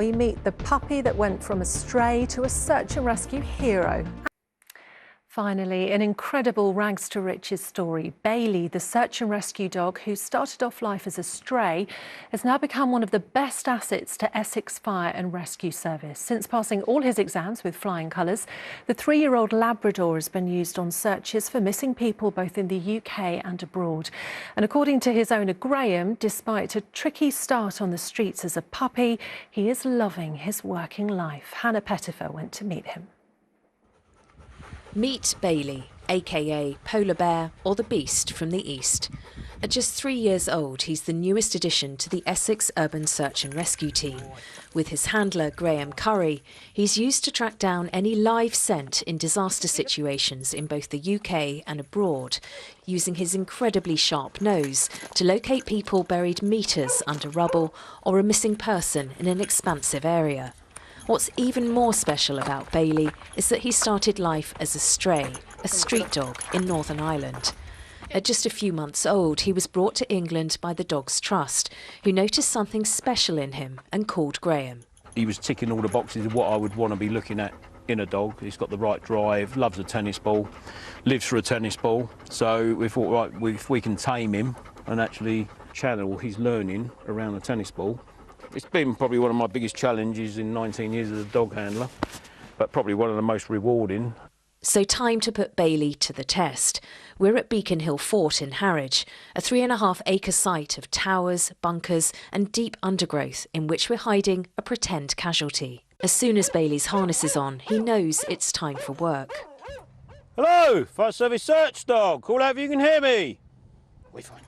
We meet the puppy that went from a stray to a search and rescue hero. Finally, an incredible rags to riches story. Bailey, the search and rescue dog who started off life as a stray, has now become one of the best assets to Essex Fire and Rescue Service. Since passing all his exams with flying colours, the 3-year-old Labrador has been used on searches for missing people both in the UK and abroad. And according to his owner Graham, despite a tricky start on the streets as a puppy, he is loving his working life. Hannah Pettifer went to meet him. Meet Bailey, aka Polar Bear or the Beast from the East. At just 3 years old, he's the newest addition to the Essex Urban Search and Rescue team. With his handler, Graham Curry, he's used to track down any live scent in disaster situations in both the UK and abroad, using his incredibly sharp nose to locate people buried metres under rubble or a missing person in an expansive area. What's even more special about Bailey is that he started life as a stray, a street dog in Northern Ireland. At just a few months old, he was brought to England by the Dogs Trust, who noticed something special in him and called Graham. He was ticking all the boxes of what I would want to be looking at in a dog. He's got the right drive, loves a tennis ball, lives for a tennis ball. So we thought, right, if we can tame him and actually channel his learning around a tennis ball. It's been probably one of my biggest challenges in 19 years as a dog handler, but probably one of the most rewarding. So time to put Bailey to the test. We're at Beacon Hill Fort in Harwich, a 3.5-acre site of towers, bunkers and deep undergrowth in which we're hiding a pretend casualty. As soon as Bailey's harness is on, he knows it's time for work. Hello, fire service search dog. Call out if you can hear me. We find.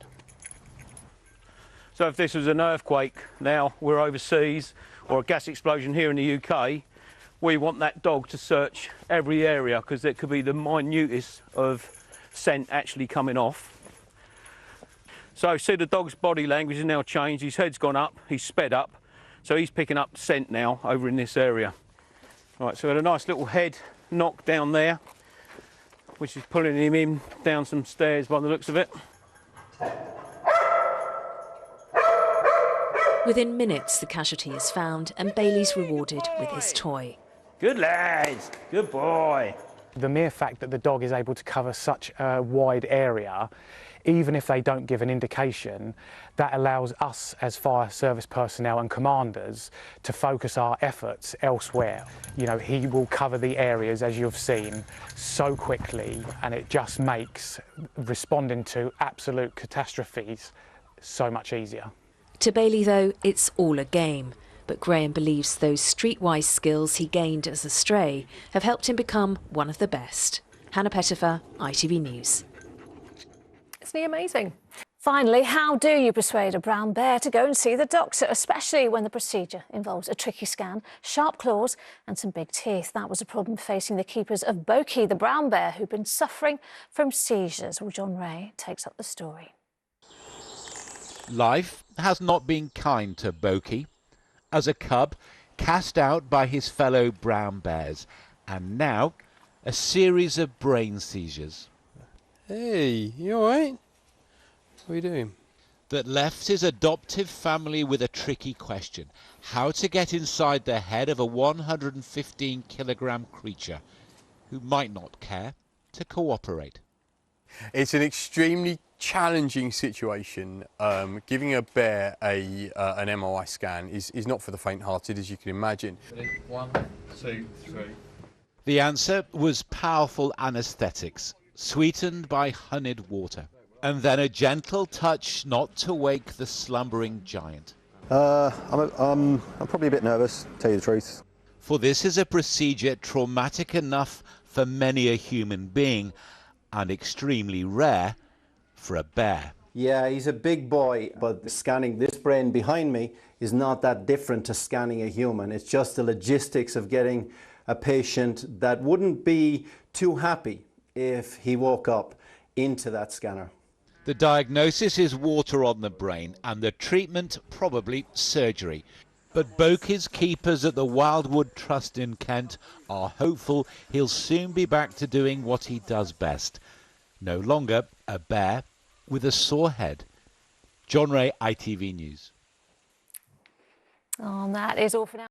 So if this was an earthquake, now we're overseas, or a gas explosion here in the UK, we want that dog to search every area because there could be the minutest of scent actually coming off. So see, the dog's body language has now changed. His head's gone up, he's sped up, so he's picking up scent now over in this area. Right, so we had a nice little head knock down there, which is pulling him in down some stairs by the looks of it. Within minutes, the casualty is found and Bailey's rewarded with his toy. Good lads, good boy. The mere fact that the dog is able to cover such a wide area, even if they don't give an indication, that allows us as fire service personnel and commanders to focus our efforts elsewhere. You know, he will cover the areas, as you've seen, so quickly, and it just makes responding to absolute catastrophes so much easier. To Bailey, though, it's all a game. But Graham believes those streetwise skills he gained as a stray have helped him become one of the best. Hannah Pettifer, ITV News. Isn't he amazing? Finally, how do you persuade a brown bear to go and see the doctor, especially when the procedure involves a tricky scan, sharp claws and some big teeth? That was a problem facing the keepers of Boki, the brown bear, who've been suffering from seizures. Well, John Ray takes up the story. Life has not been kind to Boki. As a cub, cast out by his fellow brown bears, and now a series of brain seizures. Hey, you all right? What are you doing? That left his adoptive family with a tricky question: how to get inside the head of a 115-kilogram creature who might not care to cooperate. It's an extremely challenging situation. Giving a bear an MRI scan is not for the faint-hearted, as you can imagine. 1, 2, 3. The answer was powerful anaesthetics, sweetened by honeyed water, and then a gentle touch not to wake the slumbering giant. I'm probably a bit nervous, to tell you the truth. For this is a procedure traumatic enough for many a human being, and extremely rare for a bear. Yeah, he's a big boy, but scanning this brain behind me is not that different to scanning a human. It's just the logistics of getting a patient that wouldn't be too happy if he woke up into that scanner. The diagnosis is water on the brain, and the treatment probably surgery. But Boki's keepers at the Wildwood Trust in Kent are hopeful he'll soon be back to doing what he does best. No longer a bear with a sore head. John Ray, ITV News. Oh, that is all for now.